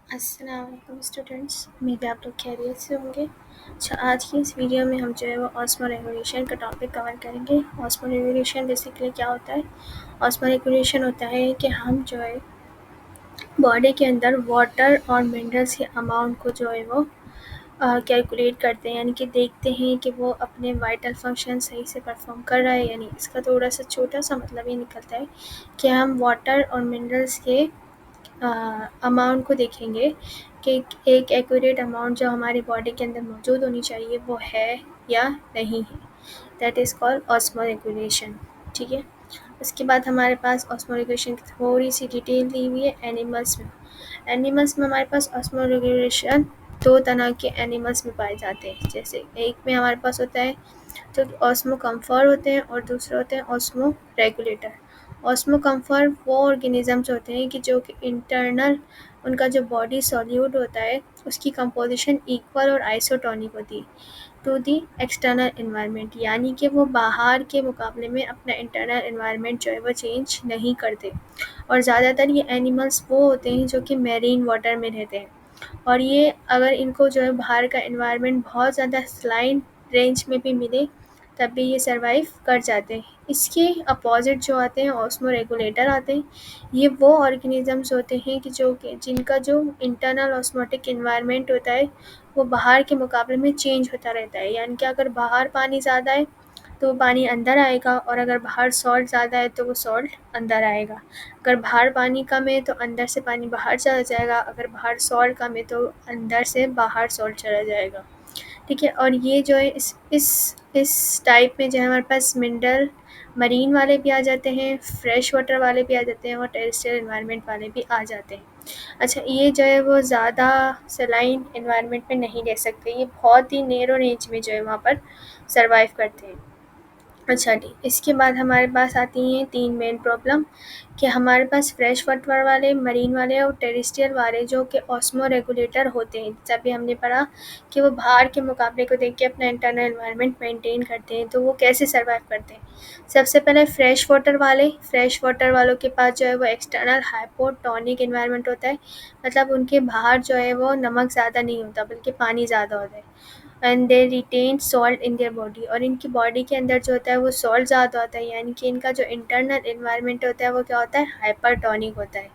अस्सलाम वालेकुम स्टूडेंट्स, उम्मीद है आप लोग खैरियत से होंगे। अच्छा, आज की इस वीडियो में हम जो है वो ऑस्मो रेगुलेशन का टॉपिक कवर करेंगे। ऑस्मो रेगुलेशन बेसिकली क्या होता है? ऑस्मो रेगुलेशन होता है कि हम जो है बॉडी के अंदर वाटर और मिनरल्स के अमाउंट को जो है वो कैलकुलेट करते हैं, यानी कि देखते हैं कि वो अपने वाइटल फंक्शन सही से परफॉर्म कर रहा है। यानी इसका थोड़ा सा छोटा सा मतलब ये निकलता है कि हम वाटर और मिनरल्स के अमाउंट को देखेंगे कि एक एक्यूरेट अमाउंट जो हमारी बॉडी के अंदर मौजूद होनी चाहिए वो है या नहीं है। That is called osmoregulation. ठीक है। उसके बाद हमारे पास ऑस्मोरेगुलेशन की थोड़ी सी डिटेल दी हुई है एनिमल्स में। एनिमल्स में हमारे पास ऑस्मोरेगुलेशन दो तरह के एनिमल्स में पाए जाते हैं। जैसे एक में हमारे पास होता है तो ऑस्मो कम्फर्ट होते हैं और दूसरे होते हैं ऑस्मो रेगुलेटर। ऑस्मो कम्फर्ट वो ऑर्गेनिजम्स होते हैं कि जो कि इंटरनल उनका जो बॉडी सॉल्यूट होता है उसकी कंपोजिशन इक्वल और आइसोटोनिक होती है टू दी एक्सटर्नल इन्वायरमेंट, यानी कि वो बाहर के मुकाबले में अपना इंटरनल इन्वायरमेंट जो है वो चेंज नहीं करते। और ज़्यादातर ये एनिमल्स वो होते हैं जो कि मैरीन वाटर में रहते हैं, और ये अगर इनको जो है बाहर का इन्वायरमेंट बहुत ज़्यादा स्लाइन रेंज में भी मिले तब भी ये सर्वाइव कर जाते हैं। इसके अपोजिट जो आते हैं ऑस्मो रेगुलेटर आते हैं। ये वो ऑर्गेनिजम्स होते हैं कि जिनका जो इंटरनल ऑस्मोटिक इन्वायरमेंट होता है वो बाहर के मुकाबले में चेंज होता रहता है। यानी कि अगर बाहर पानी ज़्यादा है तो पानी अंदर आएगा, और अगर बाहर सॉल्ट ज़्यादा है तो वो सॉल्ट अंदर आएगा। अगर बाहर पानी कम है तो अंदर से पानी बाहर चला जाएगा, अगर बाहर सॉल्ट कम है तो अंदर से बाहर सॉल्ट चला जाएगा। ठीक है। और ये जो है इस टाइप में जो है हमारे पास मिनरल मरीन वाले भी आ जाते हैं, फ्रेश वाटर वाले भी आ जाते हैं और टेरेस्ट्रियल एनवायरनमेंट वाले भी आ जाते हैं। अच्छा, ये जो है वो ज़्यादा सलाइन एनवायरनमेंट में नहीं रह सकते, ये बहुत ही नैरो रेंज में जो है वहाँ पर सर्वाइव करते हैं। अच्छा जी, इसके बाद हमारे पास आती हैं 3 मेन प्रॉब्लम कि हमारे पास फ्रेश वाटर वाले, मरीन वाले और टेरेस्ट्रियल वाले जो कि ऑस्मो रेगुलेटर होते हैं। जैसा भी हमने पढ़ा कि वो बाहर के मुकाबले को देख के अपना इंटरनल एनवायरनमेंट मेंटेन करते हैं, तो वो कैसे सर्वाइव करते हैं? सबसे पहले फ्रेश वाटर वालों के पास जो है वो एक्सटर्नल हाइपोटोनिक एनवायरनमेंट होता है। मतलब उनके बाहर जो है वो नमक ज़्यादा नहीं होता बल्कि पानी ज़्यादा होता है। And they retain salt in their body, और इनकी बॉडी के अंदर जो होता है वो सॉल्ट ज़्यादा होता है, यानी कि इनका जो इंटरनल एनवायरनमेंट होता है वो क्या होता है, हाइपरटोनिक होता है।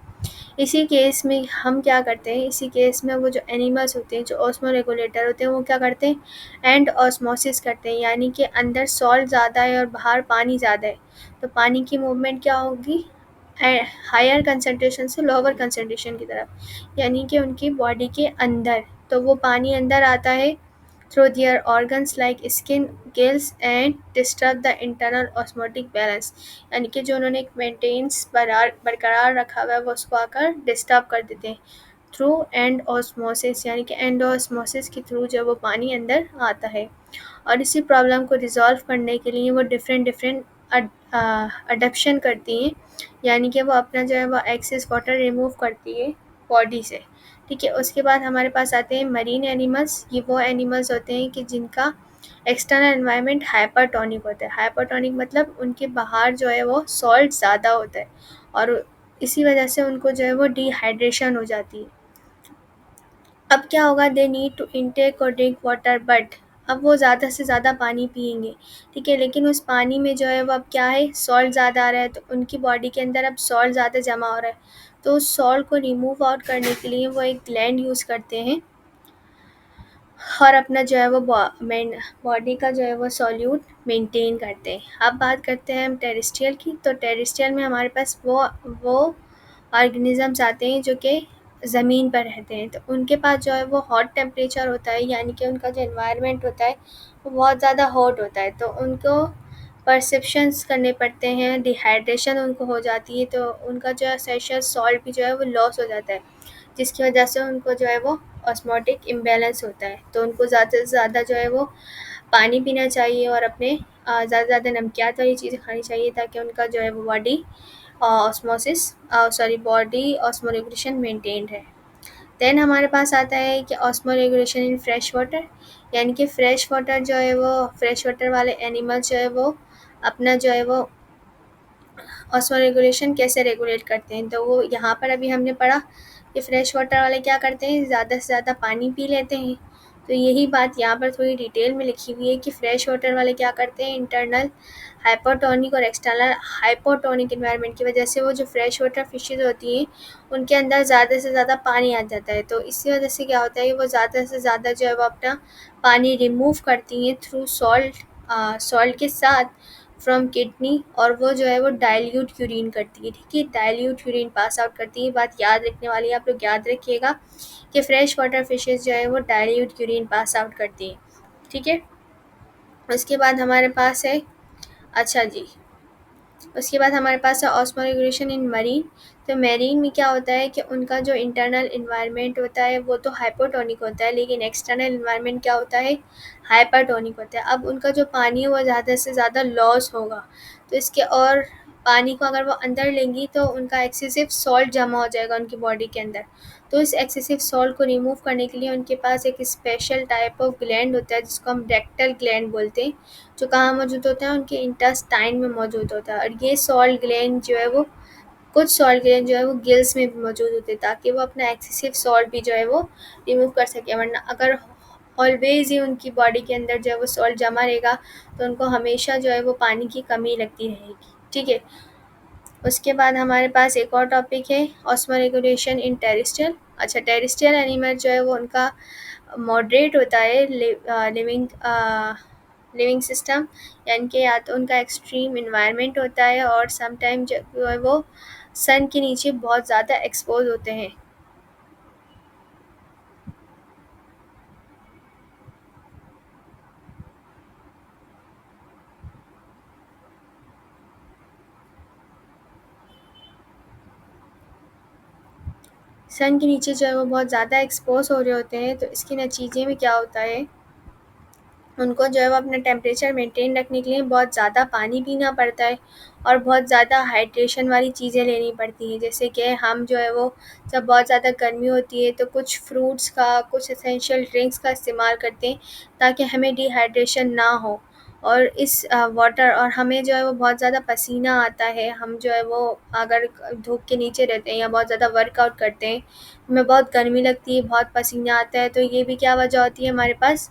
इसी केस में हम क्या करते हैं, इसी केस में वो जो एनिमल्स होते हैं जो ऑस्मो रेगुलेटर होते हैं वो क्या करते हैं, एंड ऑस्मोसिस करते हैं। यानी कि अंदर सॉल्ट ज़्यादा है और बाहर पानी ज़्यादा है, तो पानी की मूवमेंट क्या होगी, हायर कंसनट्रेशन से लोअर कंसनट्रेशन की तरफ, यानी कि उनकी बॉडी के अंदर। तो वो पानी अंदर आता है through their organs like skin, gills and disturb the internal osmotic balance, यानी कि जो उन्होंने एक मेंटेन्स बरकरार रखा हुआ है वो उसको आकर डिस्टर्ब कर देते हैं थ्रू एंड ऑस्मोसिस, यानी कि एंड ऑस्मोसिस के थ्रू जब वो पानी अंदर आता है। और इसी प्रॉब्लम को रिजॉल्व करने के लिए वो डिफरेंट डिफरेंट अडप्शन करती हैं, यानी कि वो अपना जो है वो एक्सेस वाटर रिमूव करती है बॉडी से। ठीक है। उसके बाद हमारे पास आते हैं मरीन एनिमल्स। ये वो एनिमल्स होते हैं कि जिनका एक्सटर्नल एनवायरनमेंट हाइपरटोनिक होता है। हाइपरटोनिक मतलब उनके बाहर जो है वो सॉल्ट ज़्यादा होता है, और इसी वजह से उनको जो है वो डिहाइड्रेशन हो जाती है। अब क्या होगा, दे नीड टू इनटेक और ड्रिंक वाटर, बट अब वो ज़्यादा से ज़्यादा पानी पिएंगे। ठीक है, लेकिन उस पानी में जो है वो अब क्या है, सॉल्ट ज़्यादा आ रहा है, तो उनकी बॉडी के अंदर अब सॉल्ट ज़्यादा जमा हो रहा है। तो उस सॉल्ट को रिमूव आउट करने के लिए वो एक ग्लैंड यूज़ करते हैं और अपना जो है वो बॉडी का जो है वो सॉल्यूट मेंटेन करते हैं। अब बात करते हैं हम टेरेस्ट्रियल की। तो टेरेस्ट्रियल में हमारे पास वो ऑर्गेनिजम्स आते हैं जो कि ज़मीन पर रहते हैं। तो उनके पास जो है वो हॉट टेम्परेचर होता है, यानी कि उनका जो एनवायरनमेंट होता है वो बहुत ज़्यादा हॉट होता है, तो उनको परसेप्शंस करने पड़ते हैं, डिहाइड्रेशन उनको हो जाती है, तो उनका जो है सेशस सॉल्ट भी जो है वो लॉस हो जाता है, जिसकी वजह से उनको जो है वो ऑस्मोटिक इम्बैलेंस होता है। तो उनको ज़्यादा से ज़्यादा जो है वो पानी पीना चाहिए और अपने ज़्यादा से ज़्यादा नमकियात वाली चीज़ें खानी चाहिए, ताकि उनका जो है वो बॉडी ऑस्मो रेगुलेशन मेंटेन्ड है। देन हमारे पास आता है कि osmo regulation in fresh water, यानी कि फ्रेश वाटर जो है वो फ्रेश वाटर वाले एनिमल्स जो है वो अपना जो है वो ऑस्मो रेगुलेशन कैसे रेगुलेट करते हैं। तो वो यहाँ पर अभी हमने पढ़ा ये फ्रेश वाटर वाले क्या करते हैं, ज़्यादा से ज़्यादा पानी पी लेते हैं। तो यही बात यहाँ पर थोड़ी डिटेल में लिखी हुई है कि फ्रेश वाटर वाले क्या करते हैं, इंटरनल हाइपोटोनिक और एक्सटर्नल हाइपोटोनिक इन्वायरमेंट की वजह से वो जो फ्रेश वाटर फिशेज़ होती हैं उनके अंदर ज़्यादा से ज़्यादा पानी आ जाता है। तो इसी वजह से क्या होता है, वो ज़्यादा से ज़्यादा जो है वो अपना पानी रिमूव करती हैं थ्रू सॉल्ट के साथ फ्रॉम किडनी, और वो जो है वो डाइल्यूट यूरिन करती है। ठीक है, डाइल्यूट यूरिन पास आउट करती है। बात याद रखने वाली है, आप लोग याद रखिएगा कि फ्रेश वाटर फिशेज़ जो है वो डाइल्यूट यूरिन पास आउट करती हैं। ठीक है, उसके बाद हमारे पास है, अच्छा जी, उसके बाद हमारे पास है ऑस्मो रेगुलेशन इन मरीन। तो मैरीन में क्या होता है कि उनका जो इंटरनल इन्वायरमेंट होता है वो तो हाइपोटोनिक होता है, लेकिन एक्सटर्नल इन्वायरमेंट क्या होता है, हाइपरटोनिक होता है। अब उनका जो पानी है वो ज़्यादा से ज़्यादा लॉस होगा, तो इसके और पानी को अगर वो अंदर लेंगी तो उनका एक्सेसिव सॉल्ट जमा हो जाएगा उनकी बॉडी के अंदर। तो इस एक्सेसिव सॉल्ट को रिमूव करने के लिए उनके पास एक स्पेशल टाइप ऑफ ग्लैंड होता है जिसको हम रेक्टल ग्लैंड बोलते हैं, जो कहाँ मौजूद होता है, उनके इंटेस्टाइन में मौजूद होता है। और ये सॉल्ट ग्लैंड जो है वो, कुछ सॉल्ट ग्लैंड जो है वो गिल्स में भी मौजूद होते हैं ताकि वो अपना एक्सेसिव सॉल्ट भी जो है वो रिमूव कर सके। वरना अगर ऑलवेज ही उनकी बॉडी के अंदर जो है वो सॉल्ट जमा रहेगा तो उनको हमेशा जो है वो पानी की कमी लगती रहेगी। ठीक है, उसके बाद हमारे पास एक और टॉपिक है ऑस्मो रेगुलेशन इन टेरेस्ट्रियल। अच्छा, टेरेस्ट्रियल एनिमल जो है वो उनका मॉडरेट होता है लिविंग सिस्टम, यानी कि या तो उनका एक्सट्रीम इन्वायरमेंट होता है और समटाइम जो है वो सन के नीचे बहुत ज़्यादा एक्सपोज होते हैं। सन के नीचे जो है वो बहुत ज़्यादा एक्सपोज हो रहे होते हैं, तो इसके नतीजे में क्या होता है, उनको जो है वो अपना टेम्परेचर मेंटेन रखने के लिए बहुत ज़्यादा पानी पीना पड़ता है और बहुत ज़्यादा हाइड्रेशन वाली चीज़ें लेनी पड़ती हैं। जैसे कि हम जो है वो, जब बहुत ज़्यादा गर्मी होती है तो कुछ फ्रूट्स का, कुछ एसेंशियल ड्रिंक्स का इस्तेमाल करते हैं ताकि हमें डिहाइड्रेशन ना हो। और इस वाटर, और हमें जो है वो बहुत ज़्यादा पसीना आता है, हम जो है वो अगर धूप के नीचे रहते हैं या बहुत ज़्यादा वर्कआउट करते हैं, हमें बहुत गर्मी लगती है, बहुत पसीना आता है, तो ये भी क्या वजह होती है हमारे पास,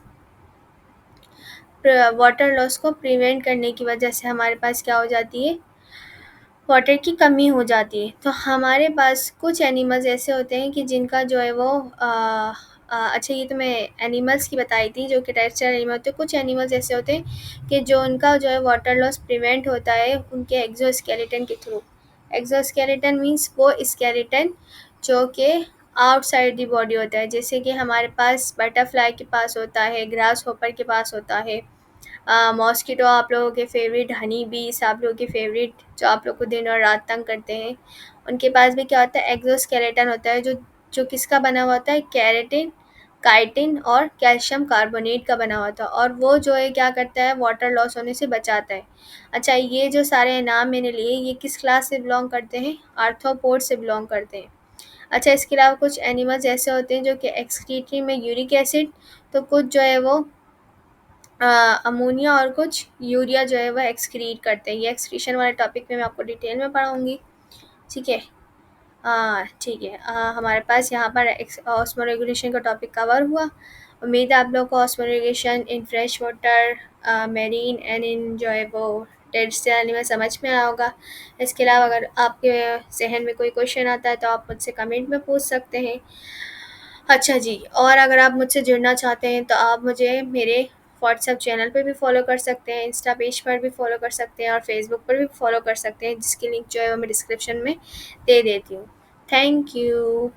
वाटर लॉस को प्रिवेंट करने की वजह से हमारे पास क्या हो जाती है, वाटर की कमी हो जाती है। तो हमारे पास कुछ एनिमल्स ऐसे होते हैं कि जिनका जो है वो अच्छा, ये तो मैं एनिमल्स की बताई थी जो कि टेरेस्ट्रियल एनिमल होते हैं। कुछ एनिमल्स ऐसे होते हैं कि जो उनका जो है वाटर लॉस प्रिवेंट होता है उनके एक्सोस्केलेटन के थ्रू। एक्सोस्केलेटन मीन्स वो स्केलेटन जो कि आउटसाइड दी बॉडी होता है, जैसे कि हमारे पास बटरफ्लाई के पास होता है, ग्रास होपर के पास होता है, मॉस्किटो आप लोगों के फेवरेट, हनी बीस आप लोगों के फेवरेट, जो आप लोग को दिन और रात तंग करते हैं, उनके पास भी क्या होता है, एक्सोस्केलेटन होता है, जो जो किसका बना हुआ होता है, केराटिन, काइटिन और कैल्शियम कार्बोनेट का बना हुआ था, और वो जो है क्या करता है, वाटर लॉस होने से बचाता है। अच्छा, ये जो सारे नाम मैंने लिए ये किस क्लास से बिलोंग करते हैं, आर्थ्रोपोड से बिलोंग करते हैं। अच्छा, इसके अलावा कुछ एनिमल्स ऐसे होते हैं जो कि एक्सक्रीटरी में यूरिक एसिड, तो कुछ जो है वो अमोनिया, और कुछ यूरिया जो है वह एक्सक्रीट करते हैं। ये एक्सक्रीशन वाले टॉपिक में मैं आपको डिटेल में पढ़ाऊँगी। ठीक है, ठीक है, हमारे पास यहाँ पर ऑस्मो रेगुलेशन का टॉपिक कवर हुआ। उम्मीद है आप लोग को osmo regulation in fresh water, marine and in जो है वो टेरेस्ट्रियल एनिमल समझ में आया होगा। इसके अलावा अगर आपके जहन में कोई क्वेश्चन आता है तो आप मुझसे कमेंट में पूछ सकते हैं। अच्छा जी, और अगर आप मुझसे जुड़ना चाहते हैं तो आप मुझे मेरे व्हाट्सएप चैनल पे भी फॉलो कर सकते हैं, इंस्टा पेज पर भी फॉलो कर सकते हैं और फेसबुक पर भी फॉलो कर सकते हैं, जिसकी लिंक जो है वो मैं डिस्क्रिप्शन में दे देती हूँ। Thank you.